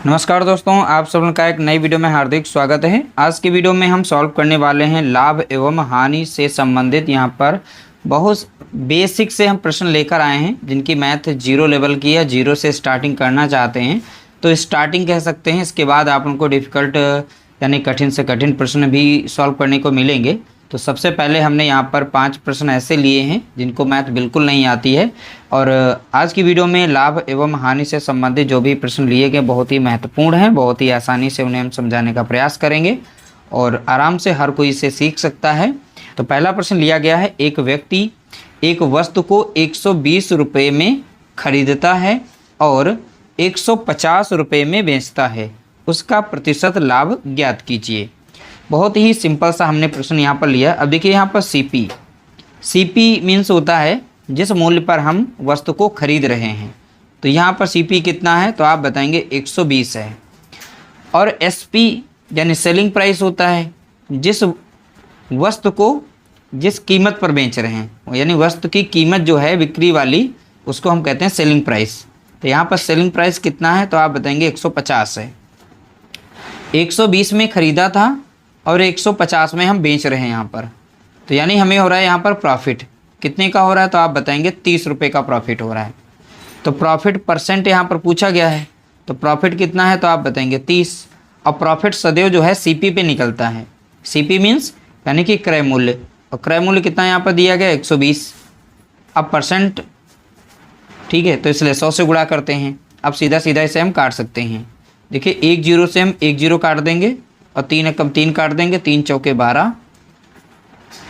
नमस्कार दोस्तों, आप सब का एक नई वीडियो में हार्दिक स्वागत है। आज की वीडियो में हम सॉल्व करने वाले हैं लाभ एवं हानि से संबंधित यहाँ पर बहुत बेसिक से हम प्रश्न लेकर आए हैं। जिनकी मैथ जीरो लेवल की है, जीरो से स्टार्टिंग करना चाहते हैं तो स्टार्टिंग कह सकते हैं। इसके बाद आप उनको डिफ़िकल्ट यानी कठिन से कठिन प्रश्न भी सॉल्व करने को मिलेंगे। तो सबसे पहले हमने यहाँ पर 5 प्रश्न ऐसे लिए हैं जिनको मैथ बिल्कुल नहीं आती है, और आज की वीडियो में लाभ एवं हानि से संबंधित जो भी प्रश्न लिए गए बहुत ही महत्वपूर्ण हैं। बहुत ही आसानी से उन्हें हम समझाने का प्रयास करेंगे और आराम से हर कोई इसे सीख सकता है। तो पहला प्रश्न लिया गया है, एक व्यक्ति एक वस्तु को 120 रुपये में खरीदता है और 150 रुपये में बेचता है, उसका प्रतिशत लाभ ज्ञात कीजिए। बहुत ही सिंपल सा हमने प्रश्न यहाँ पर लिया। अब देखिए यहाँ पर सीपी मीन्स होता है जिस मूल्य पर हम वस्तु को खरीद रहे हैं। तो यहाँ पर सीपी कितना है तो आप बताएंगे 120 है। और एसपी यानी सेलिंग प्राइस होता है जिस वस्तु को जिस कीमत पर बेच रहे हैं, यानी वस्तु की कीमत जो है बिक्री वाली उसको हम कहते हैं सेलिंग प्राइस। तो यहाँ पर सेलिंग प्राइस कितना है तो आप बताएंगे 150 है। 120 में ख़रीदा था और 150 में हम बेच रहे हैं यहाँ पर, तो यानी हमें हो रहा है यहाँ पर प्रॉफिट कितने का हो रहा है तो आप बताएंगे 30 रुपये का प्रॉफिट हो रहा है। तो प्रॉफिट परसेंट यहाँ पर पूछा गया है, तो प्रॉफिट कितना है तो आप बताएंगे 30। और प्रॉफिट सदैव जो है सीपी पे निकलता है। सीपी मीन्स यानी कि क्रय मूल्य, और क्रय मूल्य कितना यहाँ पर दिया गया 120। अब परसेंट ठीक है, तो इसलिए 100 से गुणा करते हैं। अब सीधा सीधा इसे हम काट सकते हैं। देखिए 1 0 से हम 1 0 काट देंगे और 3 एकम 3 काट देंगे, 3 चौके 12,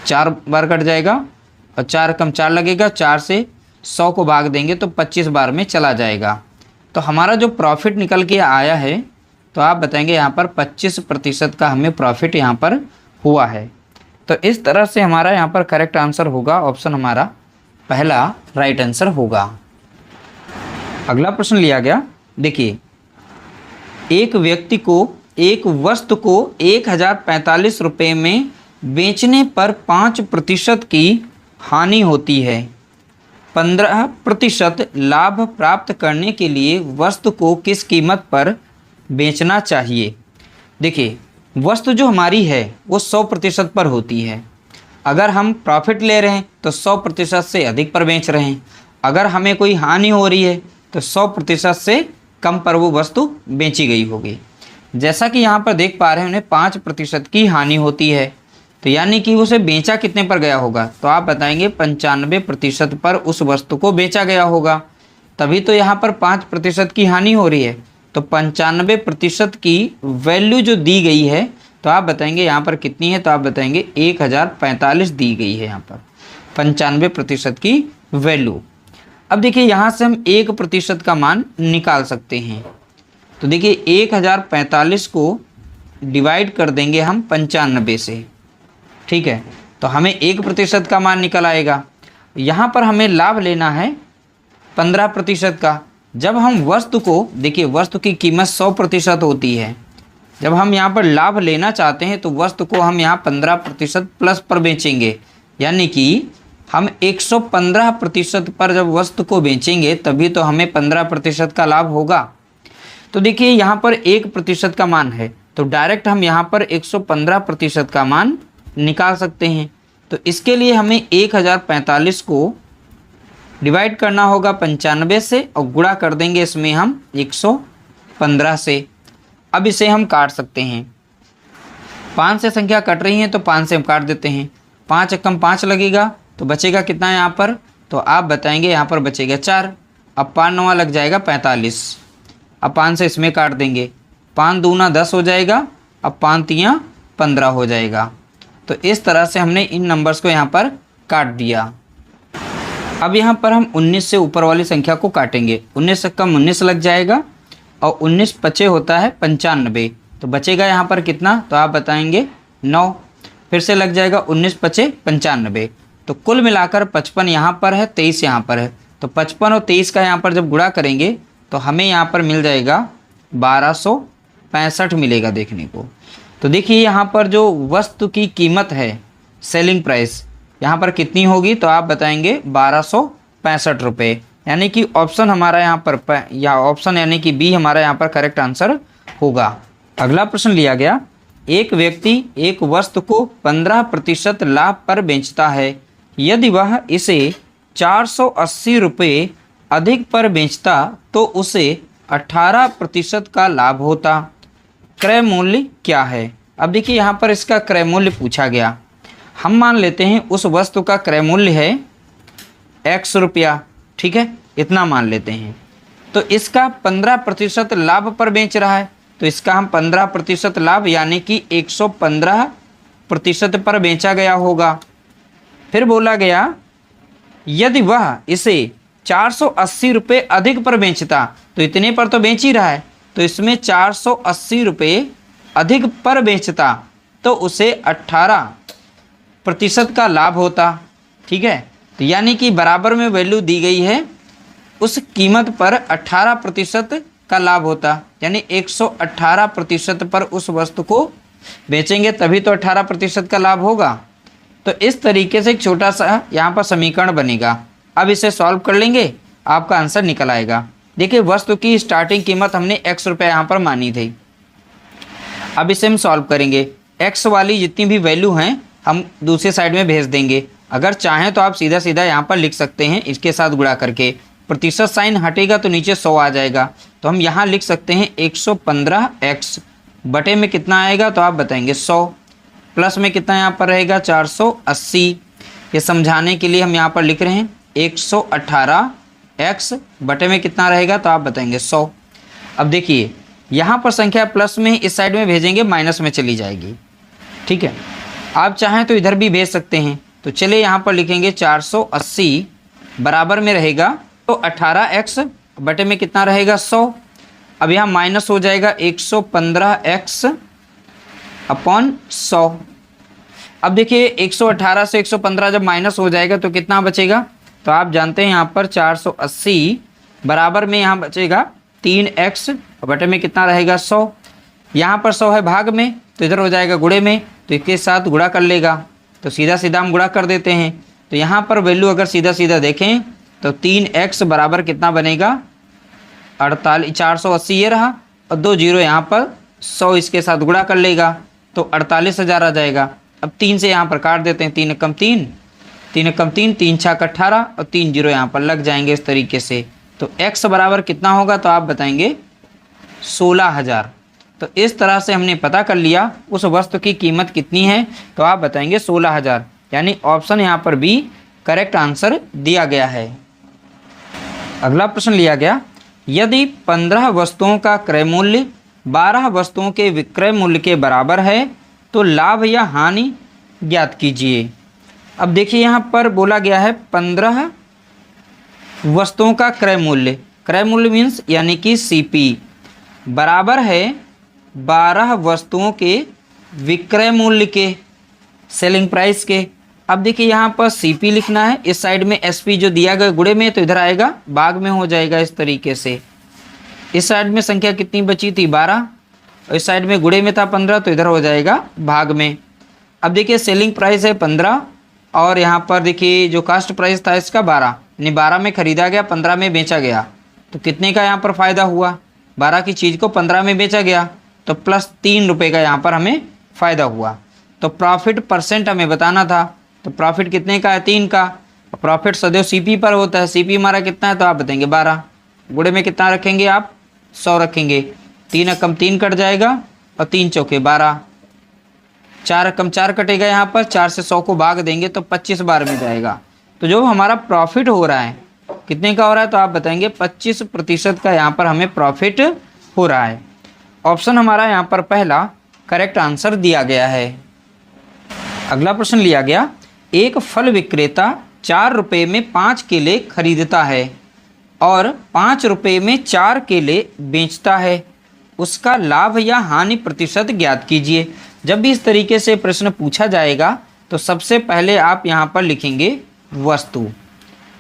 4 बार कट जाएगा और 4 एकम 4 लगेगा। 4 से 100 को भाग देंगे तो 25 बार में चला जाएगा। तो हमारा जो प्रॉफिट निकल के आया है तो आप बताएंगे यहाँ पर 25% का हमें प्रॉफिट यहाँ पर हुआ है। तो इस तरह से हमारा यहाँ पर करेक्ट आंसर होगा, ऑप्शन हमारा पहला राइट आंसर होगा। अगला प्रश्न लिया गया, देखिए एक व्यक्ति को एक वस्तु को 1045 रुपये में बेचने पर 5% की हानि होती है। 15% लाभ प्राप्त करने के लिए वस्तु को किस कीमत पर बेचना चाहिए। देखिए वस्तु जो हमारी है वो 100% पर होती है। अगर हम प्रॉफिट ले रहे हैं तो 100% से अधिक पर बेच रहे हैं। अगर हमें कोई हानि हो रही है तो 100% से कम पर वो वस्तु बेची गई होगी। जैसा कि यहाँ पर देख पा रहे हैं उन्हें 5% की हानि होती है, तो यानी कि उसे बेचा कितने पर गया होगा तो आप बताएंगे 95% पर उस वस्तु को बेचा गया होगा। तभी तो यहाँ पर 5% की हानि हो रही है। तो 95% की वैल्यू जो दी गई है तो आप बताएंगे यहाँ पर कितनी है तो आप बताएंगे 1045 दी गई है यहाँ पर 95% की वैल्यू। अब देखिए यहाँ से हम 1% का मान निकाल सकते हैं। तो देखिए 1045 को डिवाइड कर देंगे हम 95 से, ठीक है, तो हमें 1% का मान निकल आएगा। यहाँ पर हमें लाभ लेना है 15% का। जब हम वस्तु को, देखिए वस्तु की कीमत 100% होती है, जब हम यहाँ पर लाभ लेना चाहते हैं तो वस्तु को हम यहाँ 15% प्लस पर बेचेंगे, यानी कि हम 115% पर जब वस्तु को बेचेंगे तभी तो हमें 15% का लाभ होगा। तो देखिए यहाँ पर 1% का मान है तो डायरेक्ट हम यहाँ पर 115% का मान निकाल सकते हैं। तो इसके लिए हमें 1045 को डिवाइड करना होगा 95 से और गुणा कर देंगे इसमें हम 115 से। अब इसे हम काट सकते हैं। 5 से संख्या कट रही है तो 5 से हम काट देते हैं। 5 एकम 5 लगेगा तो बचेगा कितना है यहाँ पर तो आप बताएंगे यहाँ पर बचेगा 4। अब 5 9 लग जाएगा 45। अब 5 से इसमें काट देंगे, 5 दूना 10 हो जाएगा, अब 5 तियाँ 15 हो जाएगा। तो इस तरह से हमने इन नंबर्स को यहाँ पर काट दिया। अब यहाँ पर हम 19 से ऊपर वाली संख्या को काटेंगे। 19 से कम 19 लग जाएगा और 19 पचे होता है 95, तो बचेगा यहाँ पर कितना तो आप बताएंगे 9। फिर से लग जाएगा 19 पचे 95, तो कुल मिलाकर 55 यहाँ पर है, 23 यहाँ पर है। तो 55 और 23 का यहाँ पर जब गुणा करेंगे तो हमें यहाँ पर मिल जाएगा 1265 मिलेगा देखने को। तो देखिए यहाँ पर जो वस्तु की कीमत है सेलिंग प्राइस यहाँ पर कितनी होगी तो आप बताएंगे 1265 रुपये। यानी कि ऑप्शन हमारा यहाँ पर या ऑप्शन यानी कि बी हमारा यहाँ पर करेक्ट आंसर होगा। अगला प्रश्न लिया गया, एक व्यक्ति एक वस्तु को 15% लाभ पर बेचता है। यदि वह इसे 480 रुपये अधिक पर बेचता तो उसे 18% का लाभ होता। क्रय मूल्य क्या है? अब देखिए यहाँ पर इसका क्रय मूल्य पूछा गया। हम मान लेते हैं उस वस्तु का क्रय मूल्य है x रुपया, ठीक है, इतना मान लेते हैं। तो इसका 15% लाभ पर बेच रहा है, तो इसका हम 15% लाभ यानी कि 115% पर बेचा गया होगा। फिर बोला गया यदि वह इसे 480 रुपये अधिक पर बेचता, तो इतने पर तो बेच ही रहा है, तो इसमें 480 रुपये अधिक पर बेचता तो उसे 18% का लाभ होता। ठीक है, तो यानी कि बराबर में वैल्यू दी गई है, उस कीमत पर 18% का लाभ होता, यानी 118% पर उस वस्तु को बेचेंगे तभी तो 18% का लाभ होगा। तो इस तरीके से एक छोटा सा यहाँ पर समीकरण बनेगा। अब इसे सॉल्व कर लेंगे, आपका आंसर निकल आएगा। देखिए वस्तु की स्टार्टिंग कीमत हमने x रुपये यहाँ पर मानी थी। अब इसे हम सॉल्व करेंगे, x वाली जितनी भी वैल्यू हैं हम दूसरी साइड में भेज देंगे। अगर चाहें तो आप सीधा सीधा यहाँ पर लिख सकते हैं इसके साथ गुणा करके, प्रतिशत साइन हटेगा तो नीचे 100 आ जाएगा, तो हम यहाँ लिख सकते हैं 115x बटे में कितना आएगा तो आप बताएंगे 100, प्लस में कितना यहाँ पर रहेगा 480। ये समझाने के लिए हम यहाँ पर लिख रहे हैं 118x बटे में कितना रहेगा तो आप बताएंगे 100। अब देखिए यहाँ पर संख्या प्लस में इस साइड में भेजेंगे माइनस में चली जाएगी। ठीक है, आप चाहें तो इधर भी भेज सकते हैं। तो चलिए यहाँ पर लिखेंगे 480 बराबर में रहेगा तो 18x बटे में कितना रहेगा 100। अब यहाँ माइनस हो जाएगा 115x अपॉन 100। अब देखिए 118 से 115 जब माइनस हो जाएगा तो कितना बचेगा, तो आप जानते हैं यहाँ पर 480 बराबर में यहाँ बचेगा 3x बटे में कितना रहेगा 100। यहाँ पर 100 है भाग में तो इधर हो जाएगा गुणे में, तो इसके साथ गुणा कर लेगा, तो सीधा सीधा हम गुणा कर देते हैं। तो यहाँ पर वैल्यू अगर सीधा सीधा देखें तो 3x बराबर कितना बनेगा 48, 480 ये रहा और 2 जीरो यहाँ पर 100 इसके साथ गुणा कर लेगा तो 48,000 आ जाएगा। अब 3 से यहाँ पर काट देते हैं, 3 एकम 3, 3 एकम 3, 3 छक 18 और 3 जीरो यहाँ पर लग जाएंगे इस तरीके से। तो x बराबर कितना होगा तो आप बताएंगे 16,000। तो इस तरह से हमने पता कर लिया उस वस्तु की कीमत कितनी है, तो आप बताएंगे 16,000, यानी ऑप्शन यहाँ पर बी करेक्ट आंसर दिया गया है। अगला प्रश्न लिया गया, यदि 15 वस्तुओं का क्रय मूल्य 12 वस्तुओं के विक्रय मूल्य के बराबर है तो लाभ या हानि ज्ञात कीजिए। अब देखिए यहाँ पर बोला गया है 15 वस्तुओं का क्रय मूल्य मीन्स यानी कि CP बराबर है 12 वस्तुओं के विक्रय मूल्य के, सेलिंग प्राइस के। अब देखिए यहाँ पर CP लिखना है, इस साइड में SP जो दिया गया गुणे में तो इधर आएगा भाग में हो जाएगा इस तरीके से। इस साइड में संख्या कितनी बची थी 12 और इस साइड में गुणे में था 15 तो इधर हो जाएगा भाग में। अब देखिए सेलिंग प्राइस है 15 और यहाँ पर देखिए जो कास्ट प्राइस था इसका 12, यानी 12 में ख़रीदा गया 15 में बेचा गया, तो कितने का यहाँ पर फ़ायदा हुआ, 12 की चीज़ को 15 में बेचा गया तो प्लस 3 रुपये का यहाँ पर हमें फ़ायदा हुआ। तो प्रॉफिट परसेंट हमें बताना था, तो प्रॉफिट कितने का है 3 का। प्रॉफिट सदैव CP पर होता है, CP हमारा कितना है तो आप बताएंगे 12, गुणे में कितना रखेंगे आप 100 रखेंगे, 3 एकम 3 कट जाएगा और 3 चौके 12, 4 एकम 4 कटेगा, यहाँ पर 4 से 100 को भाग देंगे तो 25 बार में जाएगा। तो जो हमारा प्रॉफिट हो रहा है कितने का हो रहा है तो आप बताएंगे 25% का यहाँ पर हमें प्रॉफिट हो रहा है। ऑप्शन हमारा यहाँ पर पहला करेक्ट आंसर दिया गया है। अगला प्रश्न लिया गया, एक फल विक्रेता 4 रुपये में 5 केले खरीदता है और 5 रुपये में 4 केले बेचता है, उसका लाभ या हानि प्रतिशत ज्ञात कीजिए। जब भी इस तरीके से प्रश्न पूछा जाएगा तो सबसे पहले आप यहाँ पर लिखेंगे वस्तु।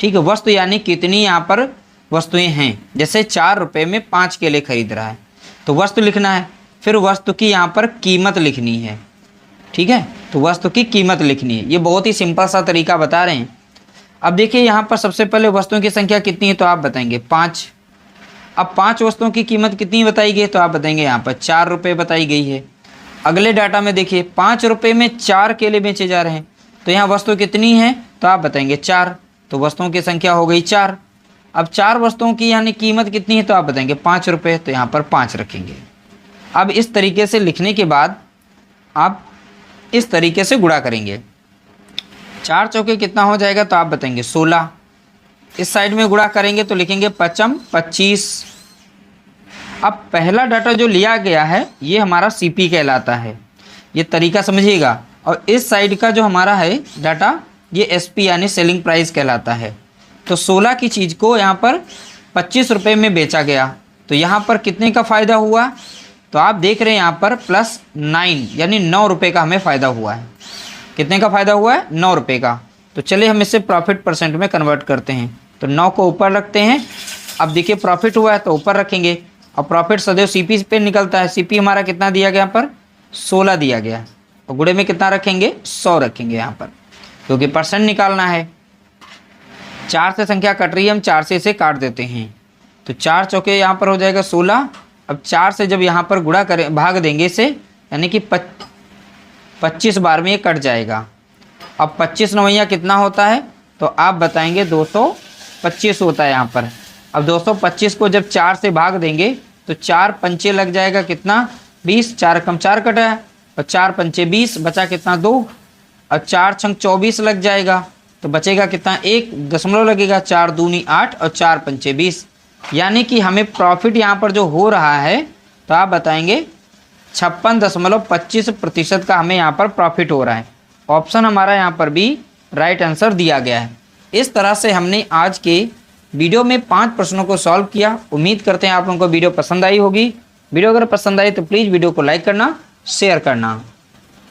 ठीक है, वस्तु यानी कितनी यहाँ पर वस्तुएं हैं, जैसे 4 रुपये में 5 केले खरीद रहा है तो वस्तु लिखना है, फिर वस्तु की यहाँ पर कीमत लिखनी है। ठीक है, तो वस्तु की कीमत लिखनी है, ये बहुत ही सिंपल सा तरीका बता रहे हैं। अब देखिए यहाँ पर सबसे पहले वस्तुओं की संख्या कितनी है तो आप बताएंगे 5। अब 5 वस्तुओं की कीमत कितनी बताई गई तो आप बताएंगे यहाँ पर 4 रुपये बताई गई है। अगले डाटा में देखिए 5 रुपये में 4 केले बेचे जा रहे हैं, तो यहाँ वस्तु कितनी है तो आप बताएंगे 4, तो वस्तुओं की संख्या हो गई 4। अब 4 वस्तुओं की यानी कीमत कितनी है तो आप बताएंगे 5 रुपये, तो यहाँ पर 5 रखेंगे। अब इस तरीके से लिखने के बाद आप इस तरीके से गुणा करेंगे। 4 चौके कितना हो जाएगा तो आप बताएंगे 16। इस साइड में गुणा करेंगे तो लिखेंगे 5 25। अब पहला डाटा जो लिया गया है ये हमारा सीपी कहलाता है, ये तरीका समझिएगा। और इस साइड का जो हमारा है डाटा ये एसपी यानी सेलिंग प्राइस कहलाता है। तो 16 की चीज़ को यहाँ पर 25 रुपये में बेचा गया, तो यहाँ पर कितने का फ़ायदा हुआ तो आप देख रहे हैं यहाँ पर +9 यानी 9 रुपये का हमें फ़ायदा हुआ है। कितने का फ़ायदा हुआ है 9 रुपये का। तो चलिए हम इसे प्रॉफिट परसेंट में कन्वर्ट करते हैं, तो 9 को ऊपर रखते हैं। अब देखिए प्रॉफिट हुआ है तो ऊपर रखेंगे, और प्रॉफिट सदैव सीपी पे निकलता है। सीपी हमारा कितना दिया गया यहाँ पर 16 दिया गया, और गुणे में कितना रखेंगे 100 रखेंगे यहाँ पर, क्योंकि परसेंट निकालना है। 4 से संख्या कट रही है, हम 4 से इसे काट देते हैं, तो 4 चौके यहाँ पर हो जाएगा 16। अब 4 से जब यहाँ पर गुणा करें भाग देंगे इसे, यानी कि 25 बार में ये कट जाएगा। अब 25 नवैया कितना होता है तो आप बताएंगे 225 होता है यहाँ पर। अब 225 को जब 4 से भाग देंगे तो 4 पंचे लग जाएगा कितना 20, 4 कम 4 कटा है, और 4 पंचे 20, बचा कितना 2, और 4 छंग 24 लग जाएगा, तो बचेगा कितना 1 दशमलव लगेगा, 4 दूनी 8 और 4 पंचे 20। यानी कि हमें प्रॉफिट यहाँ पर जो हो रहा है तो आप बताएंगे 56.25% का हमें यहाँ पर प्रॉफिट हो रहा है। ऑप्शन हमारा यहाँ पर भी राइट आंसर दिया गया है। इस तरह से हमने आज के वीडियो में 5 प्रश्नों को सॉल्व किया। उम्मीद करते हैं आप लोगों को वीडियो पसंद आई होगी। वीडियो अगर पसंद आई तो प्लीज़ वीडियो को लाइक करना, शेयर करना।